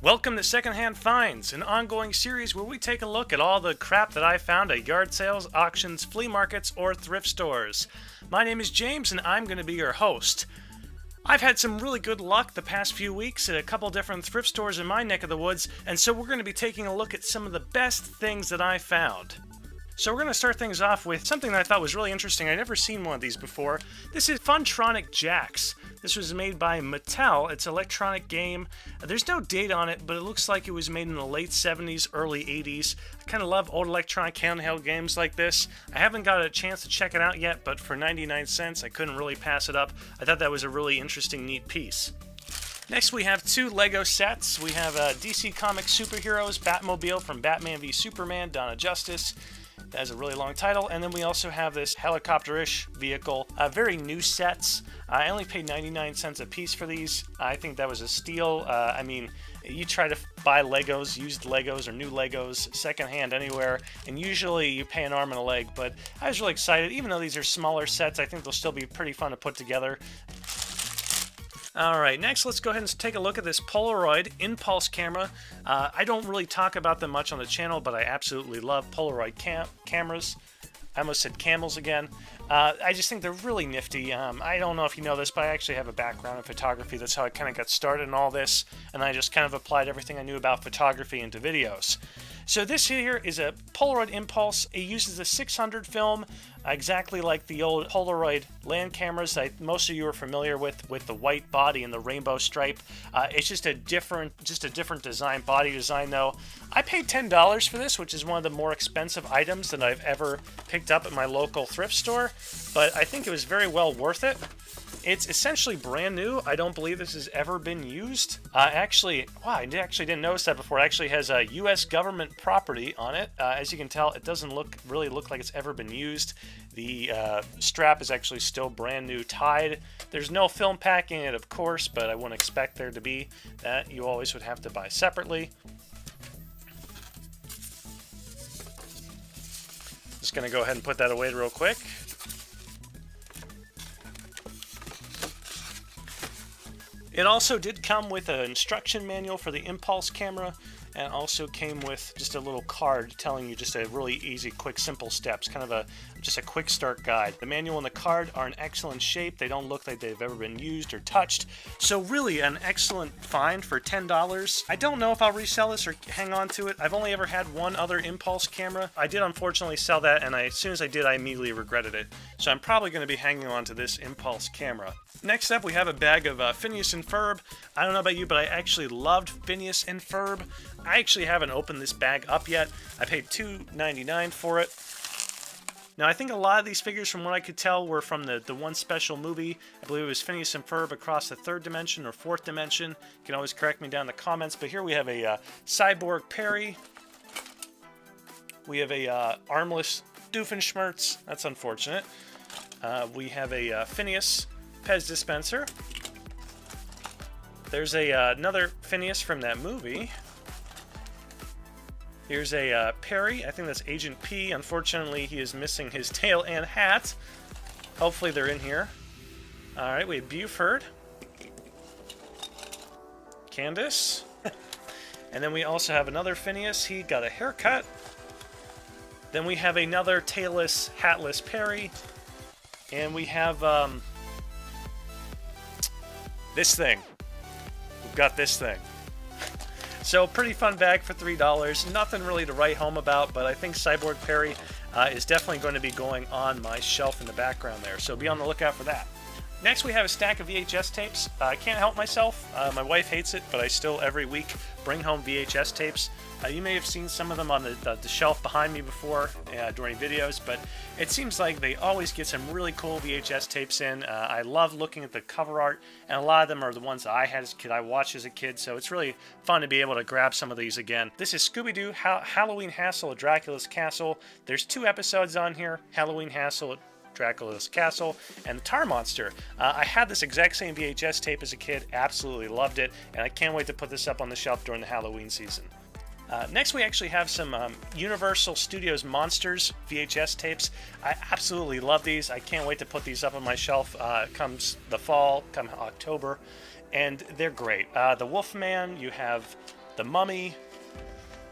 Welcome to Secondhand Finds, an ongoing series where we take a look at all the crap that I found at yard sales, auctions, flea markets, or thrift stores. My name is James, and I'm going to be your host. I've had some really good luck the past few weeks at a couple different thrift stores in my neck of the woods, and so we're going to be taking a look at some of the best things that I found. So we're going to start things off with something that I thought was really interesting. I'd never seen one of these before. This is Funtronic Jacks. This was made by Mattel. It's an electronic game. There's no date on it, but it looks like it was made in the late 70s, early 80s. I kind of love old electronic handheld games like this. I haven't got a chance to check it out yet, but for 99 cents, I couldn't really pass it up. I thought that was a really interesting, neat piece. Next, we have two LEGO sets. We have DC Comics Superheroes Batmobile from Batman v Superman, Dawn of Justice. That has a really long title. And then we also have this helicopter-ish vehicle. Very new sets. I only paid 99 cents a piece for these. I think that was a steal. I mean, you try to buy Legos, used Legos or new Legos, secondhand anywhere, and usually you pay an arm and a leg. But I was really excited. Even though these are smaller sets, I think they'll still be pretty fun to put together. Alright, next let's go ahead and take a look at this Polaroid impulse camera. I don't really talk about them much on the channel, but I absolutely love Polaroid cameras. I almost said camels again. I just think they're really nifty. I don't know if you know this, but I actually have a background in photography. That's how I kind of got started in all this, and I just kind of applied everything I knew about photography into videos. So this here is a Polaroid Impulse. It uses a 600 film, exactly like the old Polaroid land cameras that most of you are familiar with the white body and the rainbow stripe. It's just a different design, body design though. I paid $10 for this, which is one of the more expensive items that I've ever picked up at my local thrift store, but I think it was very well worth it. It's essentially brand new. I don't believe this has ever been used. I actually didn't notice that before. It actually has a U.S. government property on it. As you can tell, it doesn't really look like it's ever been used. The strap is actually still brand new tied. There's no film pack in it, of course, but I wouldn't expect there to be. That you always would have to buy separately. Just going to go ahead and put that away real quick. It also did come with an instruction manual for the Impulse camera, and also came with just a little card telling you just a really easy, quick, simple steps, kind of just a quick start guide. The manual and the card are in excellent shape. They don't look like they've ever been used or touched. So really an excellent find for $10. I don't know if I'll resell this or hang on to it. I've only ever had one other Impulse camera. I did unfortunately sell that, and as soon as I did, I immediately regretted it. So I'm probably going to be hanging on to this Impulse camera. Next up, we have a bag of Phineas and Ferb. I don't know about you, but I actually loved Phineas and Ferb. I actually haven't opened this bag up yet. I paid $2.99 for it. Now, I think a lot of these figures, from what I could tell, were from the one special movie. I believe it was Phineas and Ferb Across the Third Dimension or Fourth Dimension. You can always correct me down in the comments. But here we have a Cyborg Perry. We have a armless Doofenshmirtz. That's unfortunate. We have a Phineas Pez dispenser. There's another Phineas from that movie. Here's a Perry. I think that's Agent P. Unfortunately, he is missing his tail and hat. Hopefully they're in here. Alright, we have Buford. Candace. And then we also have another Phineas. He got a haircut. Then we have another tailless, hatless Perry. And we have this thing. We've got this thing. So, pretty fun bag for $3. Nothing really to write home about, but I think Cyborg Perry is definitely going to be going on my shelf in the background there. So, be on the lookout for that. Next, we have a stack of VHS tapes. I can't help myself. My wife hates it, but I still, every week, bring home VHS tapes. You may have seen some of them on the shelf behind me before during videos, but it seems like they always get some really cool VHS tapes in. I love looking at the cover art, and a lot of them are the ones that I had as a kid, I watched as a kid, so it's really fun to be able to grab some of these again. This is Scooby-Doo Halloween Hassle at Dracula's Castle. There's 2 episodes on here, Halloween Hassle at Dracula's Castle, and the Tar Monster. I had this exact same VHS tape as a kid, absolutely loved it, and I can't wait to put this up on the shelf during the Halloween season. Next, we actually have some Universal Studios Monsters VHS tapes. I absolutely love these. I can't wait to put these up on my shelf comes the fall, come October, and they're great. The Wolfman, you have the Mummy,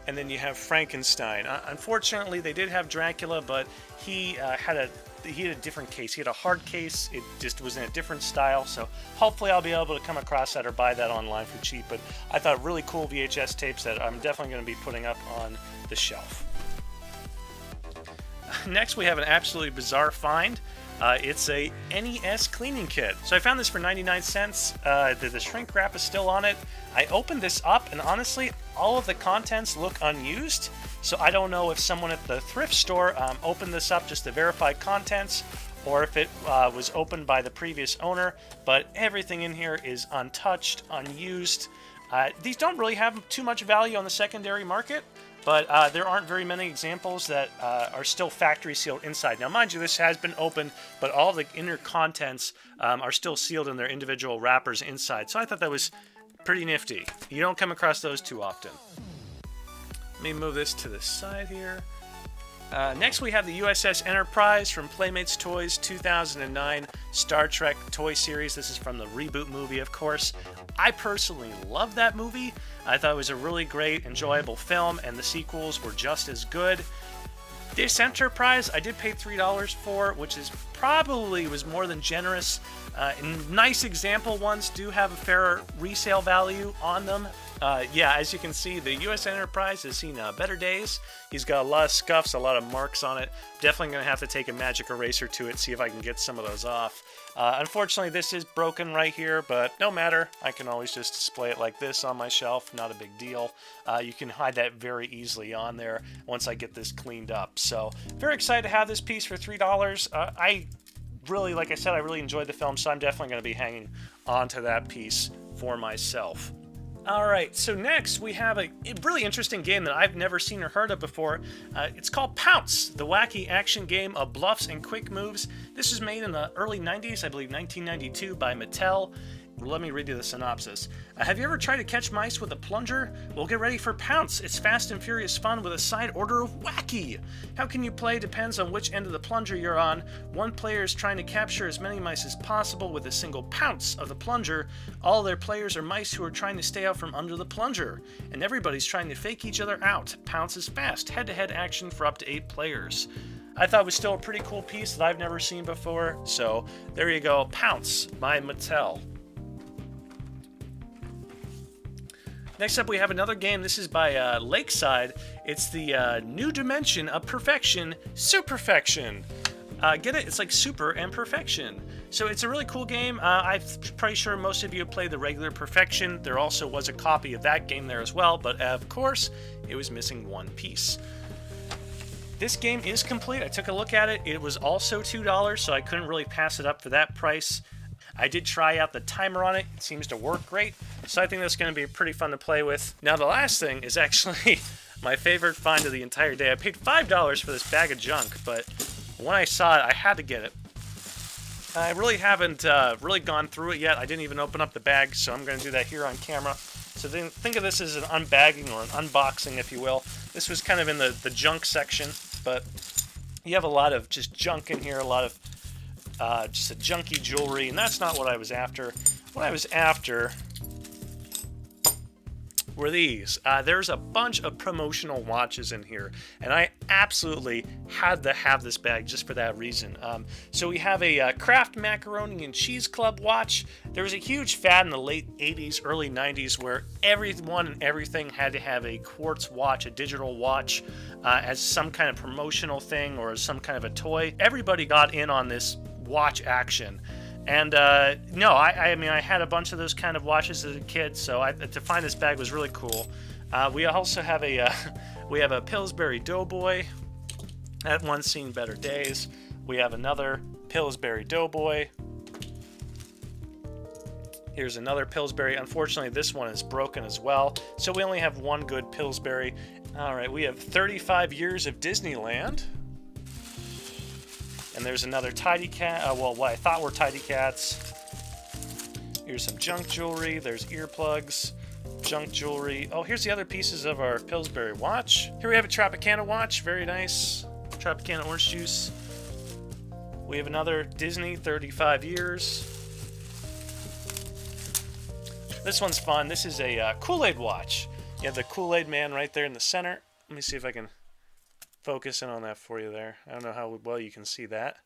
and then you have Frankenstein. Unfortunately, they did have Dracula, but he had a different case. He had a hard case. It just was in a different style. So hopefully I'll be able to come across that or buy that online for cheap. But I thought really cool VHS tapes that I'm definitely going to be putting up on the shelf. Next, we have an absolutely bizarre find. It's a NES Cleaning Kit. So I found this for 99 cents. The shrink wrap is still on it. I opened this up, and honestly, all of the contents look unused. So I don't know if someone at the thrift store opened this up just to verify contents, or if it was opened by the previous owner. But everything in here is untouched, unused. These don't really have too much value on the secondary market, but there aren't very many examples that are still factory sealed inside. Now, mind you, this has been opened, but all the inner contents are still sealed in their individual wrappers inside. So I thought that was pretty nifty. You don't come across those too often. Let me move this to the side here. Next, we have the USS Enterprise from Playmates Toys 2009 Star Trek toy series. This is from the reboot movie, of course. I personally love that movie. I thought it was a really great, enjoyable film, and the sequels were just as good. This Enterprise, I did pay $3 for, which is probably was more than generous. Nice example ones do have a fair resale value on them. Yeah, as you can see, the U.S. Enterprise has seen better days. He's got a lot of scuffs, a lot of marks on it. Definitely going to have to take a magic eraser to it, see if I can get some of those off. Unfortunately, this is broken right here, but no matter. I can always just display it like this on my shelf. Not a big deal. You can hide that very easily on there once I get this cleaned up. So, very excited to have this piece for $3. I really, like I said, I really enjoyed the film, so I'm definitely going to be hanging on to that piece for myself. Alright, so next we have a really interesting game that I've never seen or heard of before. It's called Pounce, the wacky action game of bluffs and quick moves. This was made in the early 90s, I believe 1992, by Mattel. Let me read you the synopsis. Have you ever tried to catch mice with a plunger? Well, get ready for Pounce. It's fast and furious fun with a side order of wacky. How can you play depends on which end of the plunger you're on. One player is trying to capture as many mice as possible with a single pounce of the plunger. All their players are mice who are trying to stay out from under the plunger. And everybody's trying to fake each other out. Pounce is fast, head-to-head action for up to 8 players. I thought it was still a pretty cool piece that I've never seen before. So, there you go. Pounce by Mattel. Next up, we have another game. This is by Lakeside. It's the New Dimension of Perfection, Superfection. Get it? It's like super and perfection. So it's a really cool game. I'm pretty sure most of you have played the regular Perfection. There also was a copy of that game there as well, but of course, it was missing one piece. This game is complete. I took a look at it. It was also $2, so I couldn't really pass it up for that price. I did try out the timer on it. It seems to work great. So I think that's going to be pretty fun to play with. Now the last thing is actually my favorite find of the entire day. I paid $5 for this bag of junk, but when I saw it, I had to get it. I really haven't really gone through it yet. I didn't even open up the bag, so I'm going to do that here on camera. So think of this as an unbagging or an unboxing, if you will. This was kind of in the junk section, but you have a lot of just junk in here, a lot of just a junky jewelry, and that's not what I was after. What I was after were these. There's a bunch of promotional watches in here, and I absolutely had to have this bag just for that reason. So we have a Kraft Macaroni and Cheese Club watch. There was a huge fad in the late 80s, early 90s where everyone and everything had to have a quartz watch, a digital watch, as some kind of promotional thing or as some kind of a toy. Everybody got in on this watch action. And no, I mean, I had a bunch of those kind of watches as a kid, so to find this bag was really cool. We also have a Pillsbury Doughboy. That one's seen better days. We have another Pillsbury Doughboy. Here's another Pillsbury. Unfortunately, this one is broken as well, so we only have one good Pillsbury. All right, we have 35 years of Disneyland. And there's another Tidy Cat, well, what I thought were Tidy Cats. Here's some junk jewelry. There's earplugs, junk jewelry. Oh, here's the other pieces of our Pillsbury watch. Here we have a Tropicana watch, very nice. Tropicana orange juice. We have another Disney, 35 years. This one's fun. This is a Kool-Aid watch. You have the Kool-Aid Man right there in the center. Let me see if I can focus in on that for you there. I don't know how well you can see that.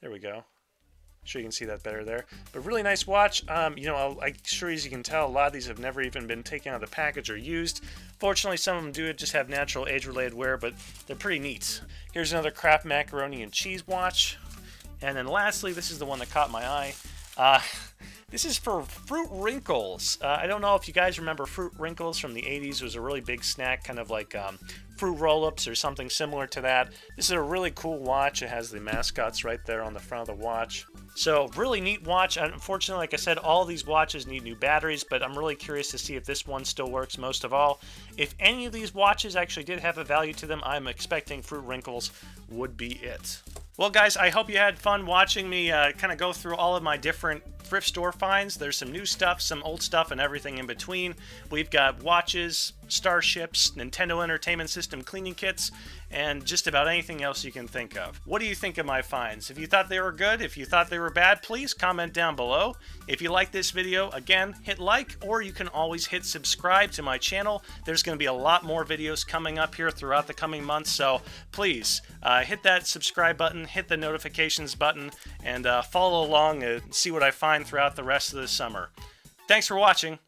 There we go. Sure you can see that better there. But really nice watch. You know, I'm sure as you can tell, a lot of these have never even been taken out of the package or used. Fortunately, some of them do just have natural age-related wear, but they're pretty neat. Here's another Kraft macaroni and cheese watch. And then lastly, this is the one that caught my eye. This is for Fruit Wrinkles. I don't know if you guys remember Fruit Wrinkles from the 80s. It was a really big snack, kind of like fruit roll-ups or something similar to that. This is a really cool watch. It has the mascots right there on the front of the watch. So really neat watch. Unfortunately, like I said, all these watches need new batteries, but I'm really curious to see if this one still works most of all. If any of these watches actually did have a value to them, I'm expecting Fruit Wrinkles would be it. Well, guys, I hope you had fun watching me kind of go through all of my different thrift store finds. There's some new stuff, some old stuff, and everything in between. We've got watches, starships, Nintendo Entertainment System cleaning kits, and just about anything else you can think of. What do you think of my finds? If you thought they were good, if you thought they were bad, please comment down below. If you like this video, again, hit like, or you can always hit subscribe to my channel. There's going to be a lot more videos coming up here throughout the coming months, so please hit that subscribe button, hit the notifications button, and follow along and see what I find throughout the rest of the summer. Thanks for watching.